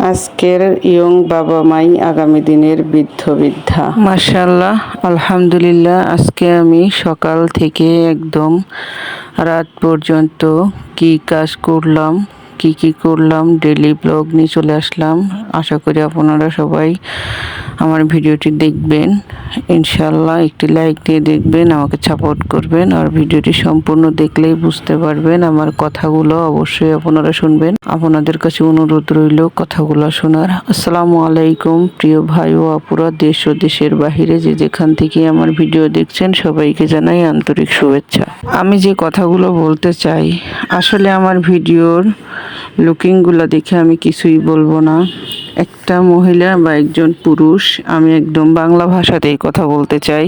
আজকের ইয়ং বাবা মাই আগামী দিনের বৃদ্ধ বৃদ্ধা। মাশাআল্লাহ, আলহামদুলিল্লাহ। আজকে আমি সকাল থেকে একদম রাত পর্যন্ত কি কাজ করলাম, কি করলাম ডেইলি ব্লগ নিয়ে চলে আসলাম। আশা করি আপনারা সবাই আমার ভিডিওটি দেখবেন। ইনশাআল্লাহ একটি লাইক দিয়ে দেখবেন, আমাকে সাপোর্ট করবেন। আর ভিডিওটি সম্পূর্ণ দেখলেই বুঝতে পারবেন। আমার কথাগুলো অবশ্যই আপনারা শুনবেন। আপনাদের কাছে অনুরোধ রইল কথাগুলো শোনার। আসসালামু আলাইকুম প্রিয় ভাই ও আপুরা, দেশ ও দেশের বাহিরে যে যেখান থেকে আমার ভিডিও দেখছেন সবাইকে জানাই আন্তরিক শুভেচ্ছা। আমি যে কথাগুলো বলতে চাই, আসলে আমার ভিডিওর লুকিংগুলো দেখে আমি কিছুই বলবো না। একটা মহিলা বা একজন পুরুষ, আমি একদম বাংলা ভাষাতেই কথা বলতে চাই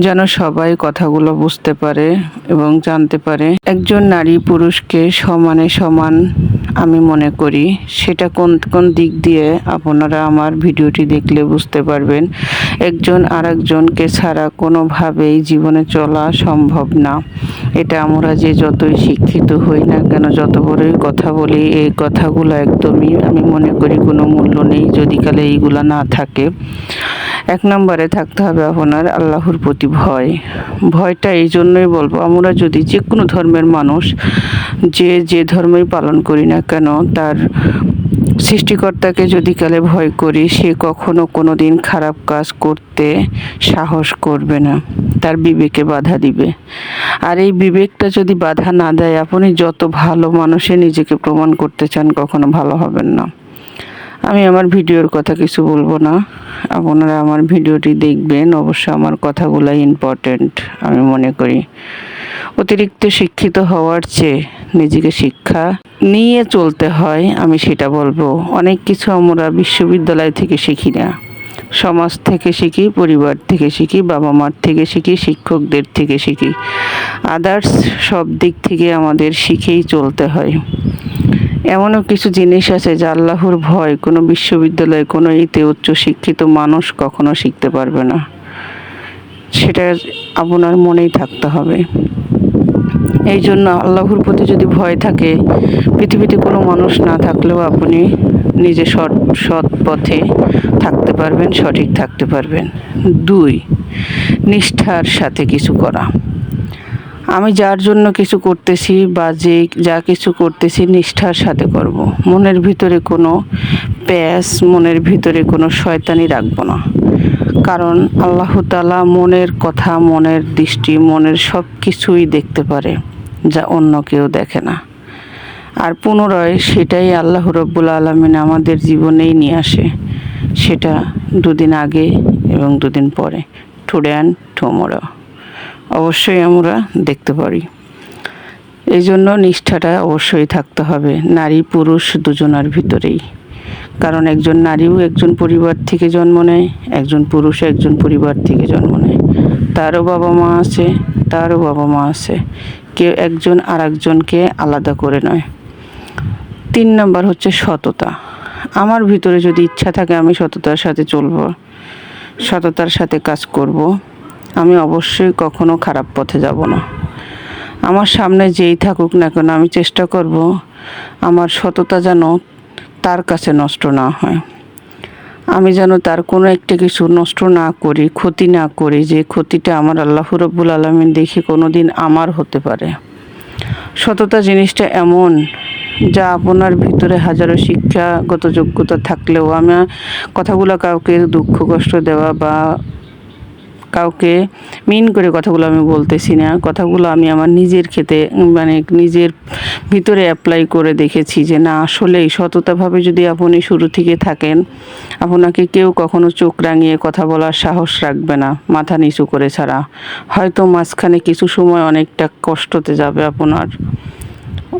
যেন সবাই কথাগুলো বুঝতে পারে এবং জানতে পারে। একজন নারী পুরুষকে সমানে সমান আমি মনে করি। সেটা কোন কোন দিক দিয়ে আপনারা আমার ভিডিওটি দেখলে বুঝতে পারবেন। একজন আরেকজনকে ছাড়া কোনোভাবেই জীবনে চলা সম্ভব না। এটা আমরা যে যতই শিক্ষিত হই না কেন, যত বড়ই কথা বলি, এই কথাগুলো একদমই আমি মনে করি কোনো মূল্য নেই যদি কালে এইগুলা না থাকে। এক নম্বরে থাকতে হবে আপনার আল্লাহর প্রতি ভয়। ভয়টা এই জন্যই বলবো, আমরা যদি যে কোনো ধর্মের মানুষ যে ধর্মই পালন করি না কেন, তার সৃষ্টিকর্তাকে যদি কালে ভয় করি, সে কখনো কোনো দিন খারাপ কাজ করতে সাহস করবে না, তার বিবেকে বাধা দিবে। আর এই বিবেকটা যদি বাধা না দেয়, আপনি যত ভালো মানুষে নিজেকে প্রমাণ করতে চান কখনো ভালো হবেন না। আমি আমার ভিডিওর কথা কিছু বলবো না, আপনারা আমার ভিডিওটি দেখবেন। অবশ্য আমার কথাগুলো ইম্পর্টেন্ট আমি মনে করি। অতিরিক্ত শিক্ষিত হওয়ার চেয়ে নিজেকে শিক্ষা নিয়ে চলতে হয়, আমি সেটা বলবো। অনেক কিছু আমরা বিশ্ববিদ্যালয় থেকে শিখি না, সমাজ থেকে শিখি, পরিবার থেকে শিখি, বাবা মার থেকে শিখি, শিক্ষকদের থেকে শিখি। আদার্স সব দিক থেকে আমাদের শিখেই চলতে হয়। এমনও কিছু জিনিস আছে যা আল্লাহর ভয় কোনো বিশ্ববিদ্যালয়ে কোনো উচ্চ শিক্ষিত মানুষ কখনো শিখতে পারবে না। সেটা আপনার মনেই থাকতে হবে। এই জন্য আল্লাহর প্রতি যদি ভয় থাকে, পৃথিবীতে কোনো মানুষ না থাকলেও আপনি নিজে সৎ পথে থাকতে পারবেন, সঠিক থাকতে পারবেন। 2, নিষ্ঠার সাথে কিছু করা। আমি যার জন্য কিছু করতেছি বা যা কিছু করতেছি নিষ্ঠার সাথে করব। মনের ভিতরে কোনো প্যাঁচ, মনের ভিতরে কোনো শয়তানি রাখবো না। কারণ আল্লাহ তাআলা মনের কথা, মনের দৃষ্টি, মনের সব কিছুই দেখতে পারে, যা অন্য কেউ দেখে না। আর পুনরায় সেটাই আল্লাহ রাব্বুল আলামিন আমাদের জীবনেই নিয়ে আসে। সেটা 2 দিন আগে এবং 2 দিন পরে, টুডে অ্যান্ড টুমরো অবশ্যই আমরা দেখতে পারি। এই জন্য নিষ্ঠাটা অবশ্যই থাকতে হবে নারী পুরুষ দুজনার ভিতরেই। কারণ একজন নারীও একজন পরিবার থেকে জন্ম নেয়, একজন পুরুষ একজন পরিবার থেকে জন্ম নেয়। তারও বাবা মা আছে, তারও বাবা মা আছে। কেউ একজন আর একজনকে আলাদা করে নয়। 3 নাম্বার হচ্ছে সততা। আমার ভিতরে যদি ইচ্ছা থাকে আমি সততার সাথে চলব, সততার সাথে কাজ করব, আমি অবশ্যই কখনো খারাপ পথে যাব না। আমার সামনে যেই থাকুক না কেন, আমি চেষ্টা করব আমার সততা যেন তার কাছে নষ্ট না হয়। আমি যেন তার কোনো একটা কিছু নষ্ট না করি, ক্ষতি না করি, যে ক্ষতিটা আমার আল্লাহ রাব্বুল আলামিন দেখে কোনো দিন আমার হতে পারে। সততা জিনিসটা এমন যা আপনার ভিতরে হাজারো শিক্ষাগত যোগ্যতা থাকলেও, আমি কথাগুলো কাউকে দুঃখ কষ্ট দেওয়া বা কাউকে মিন করে কথাগুলো আমি বলতেছি না। কথাগুলো আমি আমার নিজের নিজের ভিতরে অ্যাপ্লাই করে দেখেছি যে না, আসলেই সততাভাবে যদি আপনি শুরু থেকে থাকেন, আপনাকে কেউ কখনো চোখ রাঙিয়ে কথা বলার সাহস রাখবে না, মাথা নিচু করে ছাড়া। হয়তো মাঝখানে কিছু সময় অনেকটা কষ্টতে যাবে আপনার,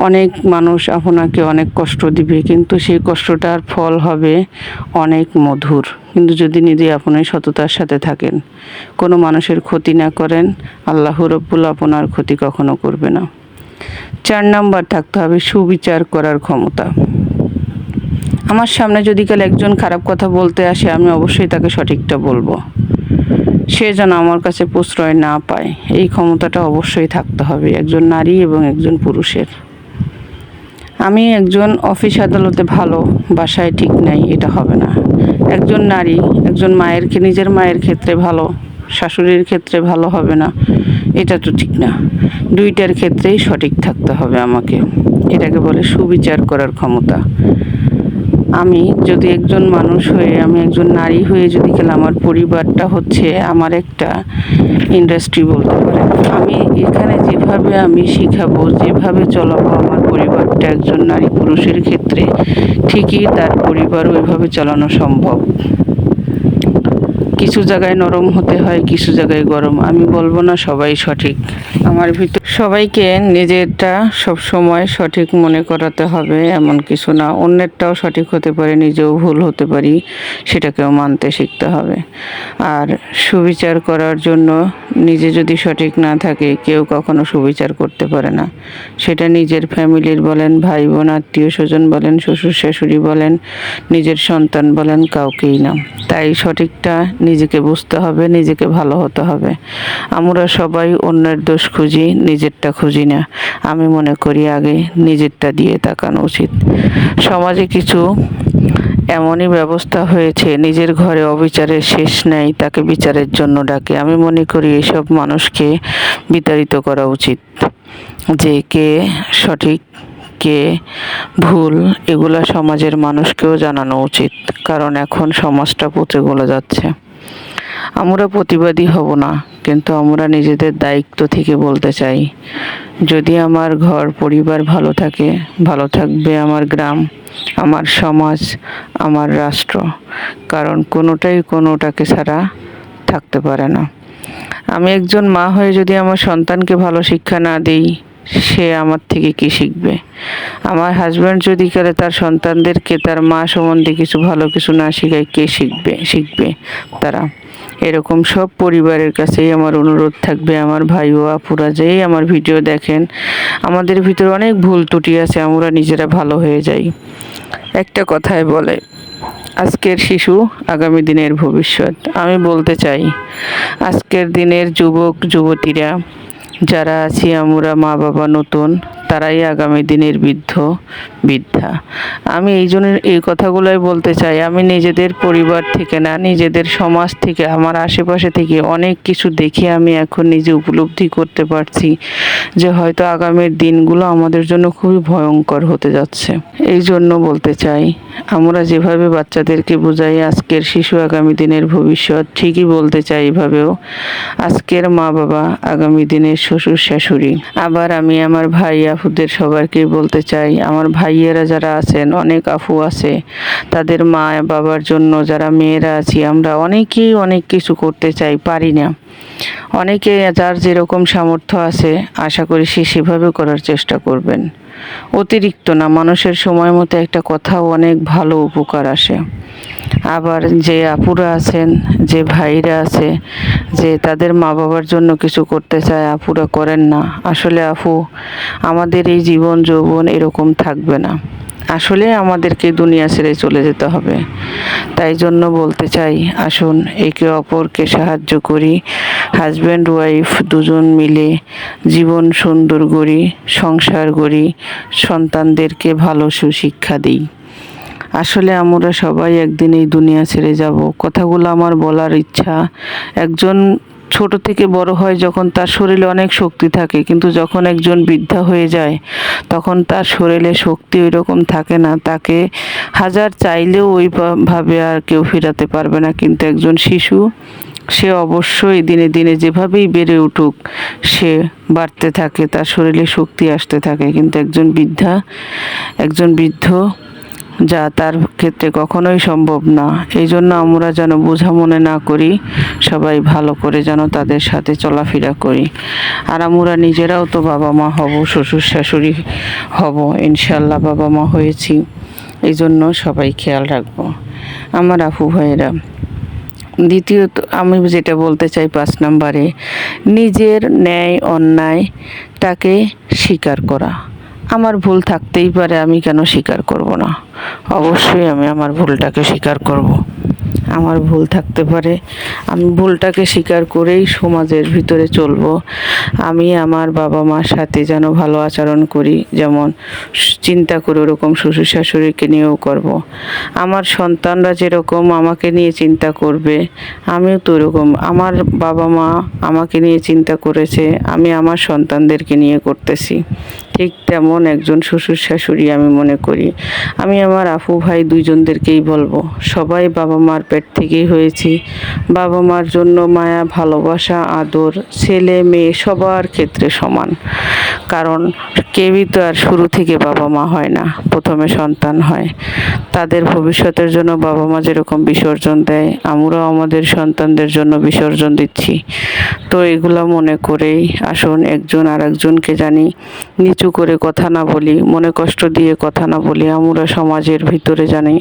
অনেক মানুষ আপনাকে অনেক কষ্ট দিবে, কিন্তু সেই কষ্টটার ফল হবে অনেক মধুর। কিন্তু যদি নিজে আপনি সততার সাথে থাকেন, কোনো মানুষের ক্ষতি না করেন, আল্লাহ রাব্বুল আপনার ক্ষতি কখনো করবে না। 4 নাম্বার থাকতে হবে সুবিচার করার ক্ষমতা। আমার সামনে যদি কাল একজন খারাপ কথা বলতে আসে, আমি অবশ্যই তাকে সঠিকটা বলবো, সে যেন আমার কাছে প্রশ্রয় না পায়। এই ক্ষমতাটা অবশ্যই থাকতে হবে একজন নারী এবং একজন পুরুষের। আমি একজন অফিস আদালতে ভালো, বাসায় ঠিক নাই, এটা হবে না। একজন নারী, একজন নিজের মায়ের ক্ষেত্রে ভালো, শাশুড়ির ক্ষেত্রে ভালো হবে না, এটা তো ঠিক না। দুইটার ক্ষেত্রেই সঠিক থাকতে হবে আমাকে। এটাকে বলে সুবিচার করার ক্ষমতা। আমি যদি একজন মানুষ হয়ে, আমি একজন নারী হয়ে যদি গেলে, আমার পরিবারটা হচ্ছে আমার একটা ইন্ডাস্ট্রি বলতে পারেন। আমি এখানে যেভাবে আমি শিখাবো, যেভাবে চলাবো, আমার পরিবারটা একজন নারী পুরুষের ক্ষেত্রে ঠিকই তার পরিবার ওইভাবে চালানো সম্ভব। কিছু জায়গায় নরম হতে হয়, কিছু জায়গায় গরম। আমি বলবো না সবাই সঠিক। আমার ভিতর সবাইকে নিজেরটা সব সময় সঠিক মনে করাতে হবে এমন কিছু না। অন্যেরটাও সঠিক হতে পারে, নিজেও ভুল হতে পারি, সেটাকেও মানতে শিখতে হবে। আর সুবিচার করার জন্য নিজে যদি সঠিক না থাকে, কেউ কখনো সুবিচার করতে পারে না। সেটা নিজের ফ্যামিলির বলেন, ভাই বোন, আত্মীয় স্বজন বলেন, শ্বশুর শাশুড়ি বলেন, নিজের সন্তান বলেন, কাউকেই না। তাই সঠিকটা নিজেকে বুঝতে হবে, নিজেকে ভালো হতে হবে। আমরা সবাই অন্যের দোষ খুঁজি, নিজেরটা খুঁজি না। আমি মনে করি আগে নিজেরটা দিয়ে তাকানো উচিত। সমাজে কিছু এমনই ব্যবস্থা হয়েছে, নিজের ঘরে অবিচারের শেষ নেই, তাকে বিচারের জন্য ডাকে। আমি মনে করি এসব মানুষকে বিতাড়িত করা উচিত। যে কে সঠিক, কে ভুল, এগুলা সমাজের মানুষকেও জানানো উচিত। কারণ এখন সমাজটা পচে গলে যাচ্ছে। আমরা প্রতিবাদী হব না, কিন্তু আমরা নিজেদের দায়িত্ব থেকে বলতে চাই, যদি আমার ঘর পরিবার ভালো থাকে, ভালো থাকবে আমার গ্রাম, আমার সমাজ, আমার রাষ্ট্র। কারণ কোনোটাই কোনোটাকে ছাড়া থাকতে পারে না। আমি একজন মা হয়ে যদি আমার সন্তানকে ভালো শিক্ষা না দিই, সে আমার থেকে কি শিখবে? আমার হাজব্যান্ড যদি করে তার সন্তানদেরকে তার মা সম্বন্ধে কিছু ভালো কিছু না শেখায়, কে শিখবে তারা? এরকম সব পরিবারের কাছেই আমার অনুরোধ থাকবে, আমার ভাই ও আপুরা যেই আমার ভিডিও দেখেন, আমাদের ভিতরে অনেক ভুল ত্রুটি আছে, আমরা নিজেরা ভালো হয়ে যাই। একটা কথায় বলে, আজকের শিশু আগামী দিনের ভবিষ্যৎ। আমি বলতে চাই, আজকের দিনের যুবক যুবতীরা যারা আছি, আমরা মা বাবা নতুন, তারাই আগামী দিনের বৃদ্ধা। আমি এই কথাগুলোই বলতে চাই। আমি নিজেদের পরিবার থেকে না, নিজেদের সমাজ থেকে, আমার আশেপাশে থেকে অনেক কিছু দেখে আমি এখন নিজে উপলব্ধি করতে পারছি যে হয়তো আগামীর দিনগুলো আমাদের জন্য খুবই ভয়ঙ্কর হতে যাচ্ছে। এই জন্য বলতে চাই, আমরা যেভাবে বাচ্চাদেরকে বোঝাই আজকের শিশু আগামী দিনের ভবিষ্যৎ, ঠিকই বলতে চাই এভাবেও আজকের মা বাবা আগামী দিনের শ্বশুর শাশুড়ি। আবার আমি আমার ভাই আপুদের সবাইকে বলতে চাই, আমার ভাইয়েরা যারা আছেন, অনেক আপু আছে, তাদের মা বাবার জন্য যারা মেয়েরা আছি, আমরা অনেকেই অনেক কিছু করতে চাই, পারি না। অনেকে যার যেরকম সামর্থ্য আছে, আশা করি সে সেভাবে করার চেষ্টা করবেন। অতিরিক্ত না, মানুষের সময় মতো একটা কথাও অনেক ভালো উপকার আসে। আবার যে আপুরা আছেন, যে ভাইরা আছে, যে তাদের মা বাবার জন্য কিছু করতে চায়, আপুরা করেন না। আসলে আপু, আমাদের এই জীবন যৌবন এরকম থাকবে না। আসলে আমাদেরকে দুনিয়া ছেড়ে চলে যেতে হবে। তাই জন্য বলতে চাই, আসুন একে অপরকে সাহায্য করি, হাজব্যান্ড ওয়াইফ দুজন মিলে জীবন সুন্দর করি, সংসার করি, সন্তানদেরকে ভালো সুশিক্ষা দিই। আসলে আমরা সবাই একদিন এই দুনিয়া ছেড়ে যাব। কথাগুলো আমার বলার ইচ্ছা। একজন ছোট থেকে বড় হয় যখন, তার শরীরে অনেক শক্তি থাকে, কিন্তু যখন একজন বৃদ্ধা হয়ে যায়, তখন তার শরীরে শক্তি ওই রকম থাকে না। তাকে হাজার চাইলেও ওইভাবে আর কেউ ফেরাতে পারবে না। কিন্তু একজন শিশু, সে অবশ্যই দিনে দিনে যেভাবেই বেড়ে উঠুক, সে বাড়তে থাকে, তার শরীরে শক্তি আসতে থাকে। কিন্তু একজন বৃদ্ধ যা তার ক্ষেত্রে কখনোই সম্ভব না। এই জন্য আমরা যেন বোঝা মনে না করি, সবাই ভালো করে যেন তাদের সাথে চলাফেরা করি। আর আমরা নিজেরাও তো বাবা মা হব, শ্বশুর শাশুড়ি হব, ইনশাল্লাহ বাবা মা হয়েছি। এই জন্য সবাই খেয়াল রাখবো আমার আপু ভাইয়েরা। দ্বিতীয়ত আমি যেটা বলতে চাই, 5 নম্বরে, নিজের ন্যায় অন্যায়টাকে স্বীকার করা। আমার ভুল থাকতেই পারে, আমি কেন স্বীকার করব না? অবশ্যই আমি আমার ভুলটাকে স্বীকার করব। আমার ভুল থাকতে পারে, আমি ভুলটাকে স্বীকার করেই সমাজের ভিতরে চলবো। আমি আমার বাবা মার সাথে যেন ভালো আচরণ করি, যেমন চিন্তা করে ওরকম শ্বশুর শাশুড়িকে নিয়েও করব। আমার সন্তানরা যেরকম আমাকে নিয়ে চিন্তা করবে, আমিও তো ওরকম, আমার বাবা মা আমাকে নিয়ে চিন্তা করেছে, আমি আমার সন্তানদেরকে নিয়ে করতেছি। ঠিক তেমন একজন শ্বশুর শাশুড়ি আমি মনে করি। আমি আমার আপু ভাই দুইজনদেরকেই বলবো, সবাই বাবা মার পেট থেকেই হয়েছি। বাবা মার জন্য মায়া, ভালোবাসা, আদর ছেলে মেয়ে সবার ক্ষেত্রে সমান। কারণ কেউই তো আর শুরু থেকে বাবা মা হয় না, প্রথমে সন্তান হয়। তাদের ভবিষ্যতের জন্য বাবা মা যেরকম বিসর্জন দেয়, আমরাও আমাদের সন্তানদের জন্য বিসর্জন দিচ্ছি। তো এগুলো মনে করেই আসুন একজন আর একজনকে জানি নিচু করে কথা না বলি, মনে কষ্ট দিয়ে কথা না বলি। আমরা সমাজের ভিতরে জানি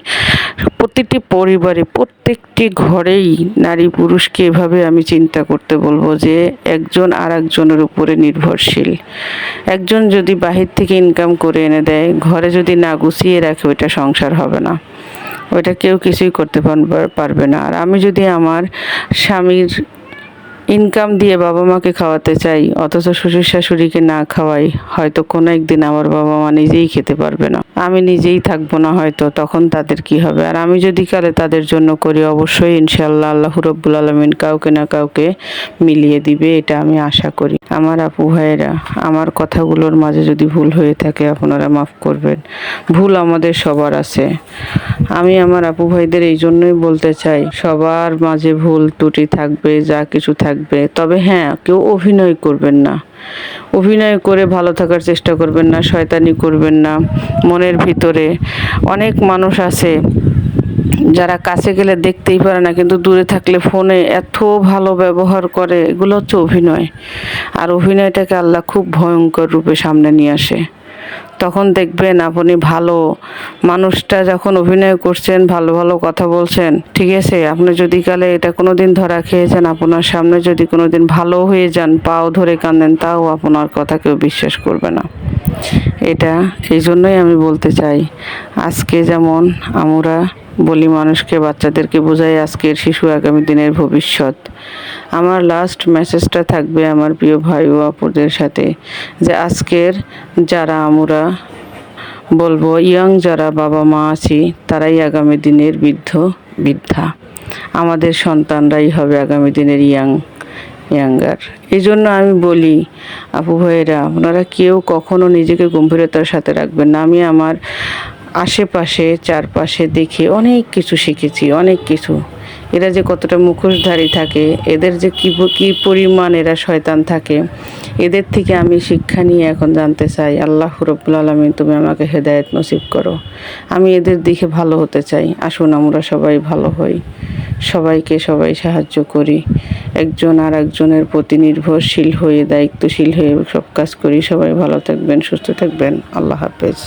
প্রতিটি পরিবারে, প্রত্যেকটি ঘরেই নারী পুরুষকে এভাবে আমি চিন্তা করতে বলবো যে একজন আর একজনের উপরে নির্ভরশীল। একজন যদি বাহির থেকে ইনকাম করে এনে দেয়, ঘরে যদি না গুছিয়ে রাখে, ওইটা সংসার হবে না, ওইটা কেউ কিছুই করতে পারবে না। আর আমি যদি আমার স্বামীর ইনকাম দিয়ে বাবা মাকে খাওয়াতে চাই, অথচ শ্বশুর শাশুড়িকে না খাওয়াই, হয়তো কোনো একদিন আমার বাবা মা নিজেই খেতে পারবে না, আমি নিজেই থাকবো না হয়তো, তখন তাদের কি হবে? আর আমি যদি কালে তাদের জন্য করি, অবশ্যই ইনশাআল্লাহ আল্লাহ রাব্বুল আলামিন কাউকে না কাউকে মিলিয়ে দিবে, এটা আমি আশা করি। আমার আপু ভাইয়েরা, আমার কথাগুলোর মাঝে যদি ভুল হয়ে থাকে আপনারা মাফ করবেন। ভুল আমাদের সবার আছে। আমি আমার আপু ভাইদের এই জন্যই বলতে চাই, সবার মাঝে ভুল ত্রুটি থাকবে, যা কিছু থাকবে, তবে হ্যাঁ, কেউ অভিনয় করবেন না, অভিনয় করে ভালো থাকার চেষ্টা করবেন না, শয়তানি করবেন না। মনের ভিতরে অনেক মানুষ আছে যারা কাছে গেলে দেখতেই পারে না, কিন্তু দূরে থাকলে ফোনে এত ভালো ব্যবহার করে, এগুলো হচ্ছে অভিনয়। আর অভিনয়টাকে আল্লাহ খুব ভয়ঙ্কর রূপে সামনে নিয়ে আসে। তখন দেখবেন আপনি ভালো মানুষটা যখন অভিনয় করছেন, ভালো ভালো কথা বলছেন, ঠিক আছে, আপনি যদি কালে এটা কোনো দিন ধরা খেয়েছেন, আপনার সামনে যদি কোনো দিন ভালো হয়ে যান, পাও ধরে কাঁদেন, তাও আপনার কথা কেউ বিশ্বাস করবে না। এটা এই জন্যই আমি বলতে চাই, আজকে যেমন আমরা বলি মানুষকে, বাচ্চাদেরকে বোঝাই আজকের শিশু আগামী দিনের ভবিষ্যৎ। আমার লাস্ট মেসেজটা থাকবে আমার প্রিয় ভাই ও আপুদের সাথে, যে আজকের যারা আমরা বলবো ইয়াং যারা বাবা মা আছি, তারাই আগামী দিনের বৃদ্ধা। আমাদের সন্তানরাই হবে আগামী দিনের ইয়াঙ্গার। এই জন্য আমি বলি আপু ভাইয়েরা, আপনারা কেউ কখনো নিজেকে গম্ভীরতার সাথে রাখবেন না। আমি আমার আশেপাশে চারপাশে দেখে অনেক কিছু শিখেছি, অনেক কিছু। এরা যে কতটা মুখোশধারী থাকে, এদের যে কী পরিমাণ এরা শয়তান থাকে, এদের থেকে আমি শিক্ষা নিয়ে এখন জানতে চাই। আল্লাহ রাব্বুল আলামিন, তুমি আমাকে হেদায়েত নসিব করো। আমি এদের দিকে ভালো হতে চাই। আসুন আমরা সবাই ভালো হই, সবাইকে সবাই সাহায্য করি, একজন আর একজনের প্রতি নির্ভরশীল হয়ে, দায়িত্বশীল হয়ে সব কাজ করি। সবাই ভালো থাকবেন, সুস্থ থাকবেন। আল্লাহ হাফেজ।